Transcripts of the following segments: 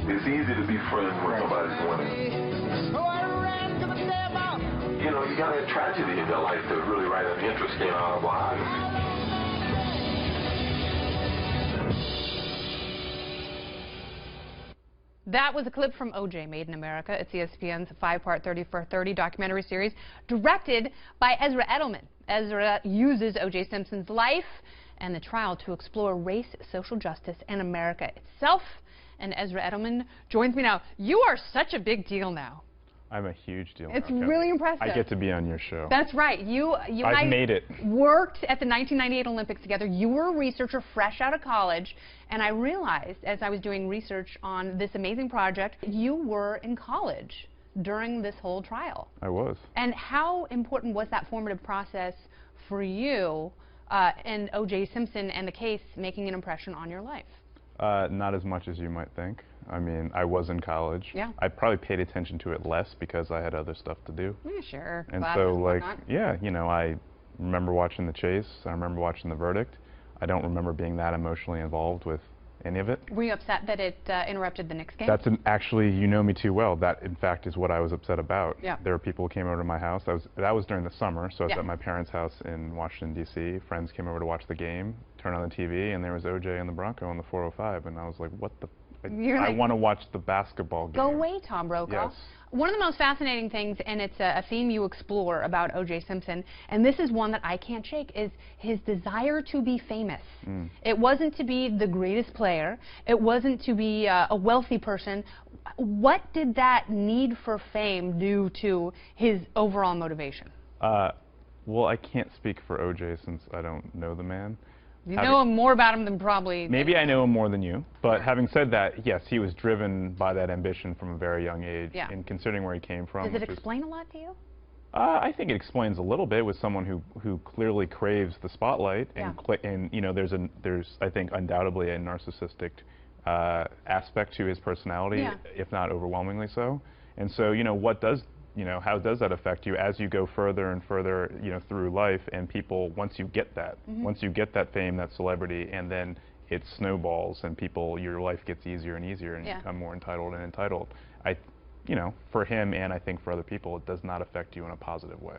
It's easy to be friends when somebody's winning. You know, you got to have tragedy in your life to really write an interesting autobiography. That was a clip from O.J. Made in America. It's ESPN's 5-part 30 for 30 documentary series directed by Ezra Edelman. Ezra uses O.J. Simpson's life and the trial to explore race, social justice, and America itself. And Ezra Edelman joins me now. You are such a big deal now. I'm a huge deal. It's really impressive. I get to be on your show. That's right. I've made it. Worked at the 1998 Olympics together. You were a researcher fresh out of college, and I realized as I was doing research on this amazing project, you were in college during this whole trial. I was. And how important was that formative process for you and O.J. Simpson and the case making an impression on your life? Not as much as you might think. I mean, I was in college. Yeah. I probably paid attention to it less because I had other stuff to do. Yeah, sure. And Classes so, and like, whatnot. yeah, you know, I remember watching the chase. I remember watching the verdict. I don't remember being that emotionally involved with any of it. Were you upset that it interrupted the Knicks game? That's actually, you know me too well. That, in fact, is what I was upset about. Yeah. There were people who came over to my house. That was during the summer, so I was Yeah. at my parents' house in Washington, D.C. Friends came over to watch the game, turned on the TV, and there was O.J. and the Bronco on the 405, and I was like, what the... I want to watch the basketball game. Go away, Tom Brokaw. Yes. One of the most fascinating things, and it's a theme you explore about O.J. Simpson, and this is one that I can't shake, is his desire to be famous. It wasn't to be the greatest player. It wasn't to be a wealthy person. What did that need for fame do to his overall motivation? Well, I can't speak for O.J. since I don't know the man. You know more about him than probably... Maybe I know him more than you, but having said that, yes, he was driven by that ambition from a very young age, Yeah. and considering where he came from. Does it explain a lot to you? I think it explains a little bit with someone who clearly craves the spotlight, and, Yeah. and you know, there's I think undoubtedly a narcissistic aspect to his personality, Yeah. if not overwhelmingly so. And so, you know, how does that affect you as you go further and further, you know, through life, and people, once you get that fame, that celebrity, and then it snowballs and your life gets easier and easier, and Yeah. you become more entitled and entitled. You know, for him, and I think for other people, it does not affect you in a positive way.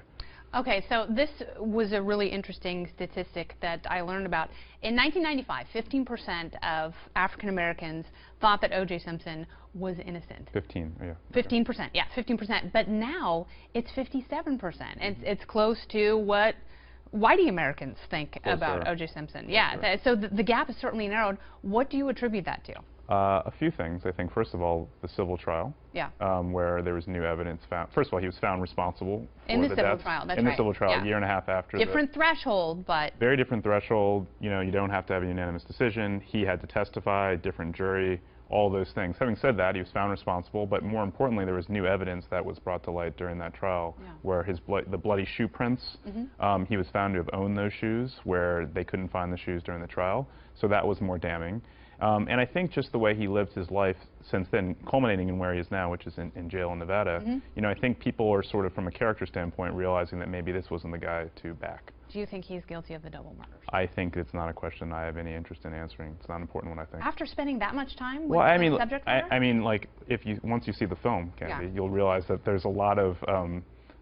Okay, so this was a really interesting statistic that I learned about. In 1995, 15% of African Americans thought that O.J. Simpson was innocent. 15, yeah. 15%, yeah, 15%. But now it's 57%. It's close to what whitey Americans think about O.J. Simpson. Yeah, so the gap is certainly narrowed. What do you attribute that to? A few things. I think, first of all, the civil trial, Yeah. Where there was new evidence found. First of all, he was found responsible for In the the civil deaths. trial, that's in right. the civil trial, Yeah. a year and a half after. Different threshold, but... Very different threshold. You know, you don't have to have a unanimous decision. He had to testify, different jury, all those things. Having said that, he was found responsible, but more importantly, there was new evidence that was brought to light during that trial, where the bloody shoe prints, he was found to have owned those shoes, where they couldn't find the shoes during the trial. So that was more damning. And I think just the way he lived his life since then, culminating in where he is now, which is in jail in Nevada, you know, I think people are sort of, from a character standpoint, realizing that maybe this wasn't the guy to back. Do you think he's guilty of the double murders? I think it's not a question I have any interest in answering. It's not an important one, I think. After spending that much time with I the mean, subject matter? I mean, like, once you see the film, Candy, you'll realize that there's a lot of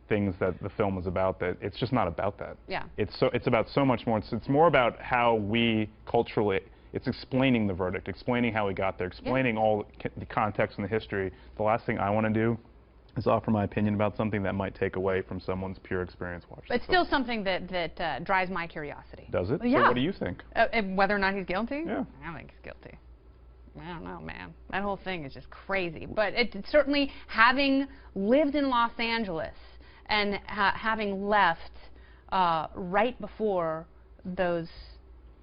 things that the film is about that it's just not about that. Yeah. It's about so much more. It's more about how we culturally. It's explaining the verdict, explaining how we got there, explaining all the context and the history. The last thing I want to do is offer my opinion about something that might take away from someone's pure experience watching. But it's still something that drives my curiosity. Does it? Yeah. So what do you think? Whether or not he's guilty? Yeah. I think he's guilty. I don't know, man. That whole thing is just crazy. But it certainly, having lived in Los Angeles and having left right before those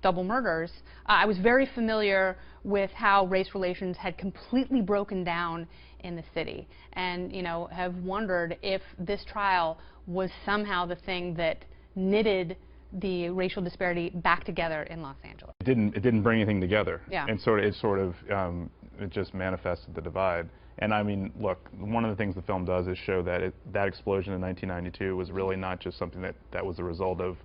double murders, I was very familiar with how race relations had completely broken down in the city, and you know, have wondered if this trial was somehow the thing that knitted the racial disparity back together in Los Angeles. It didn't bring anything together. Yeah. And it just manifested the divide. And I mean, look, one of the things the film does is show that that explosion in 1992 was really not just something that was the result of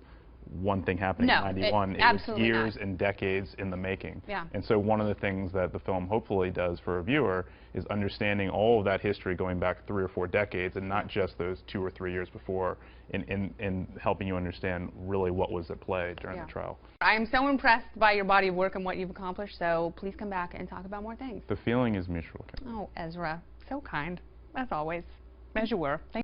one thing happening No, in '91. It was absolutely years not. and decades in the making. Yeah. And so one of the things that the film hopefully does for a viewer is understanding all of that history going back 3 or 4 decades, and not just those 2 or 3 years before, in helping you understand really what was at play during the trial. I am so impressed by your body of work and what you've accomplished, so please come back and talk about more things. The feeling is mutual. Oh, Ezra, so kind, as always, as you were. Thank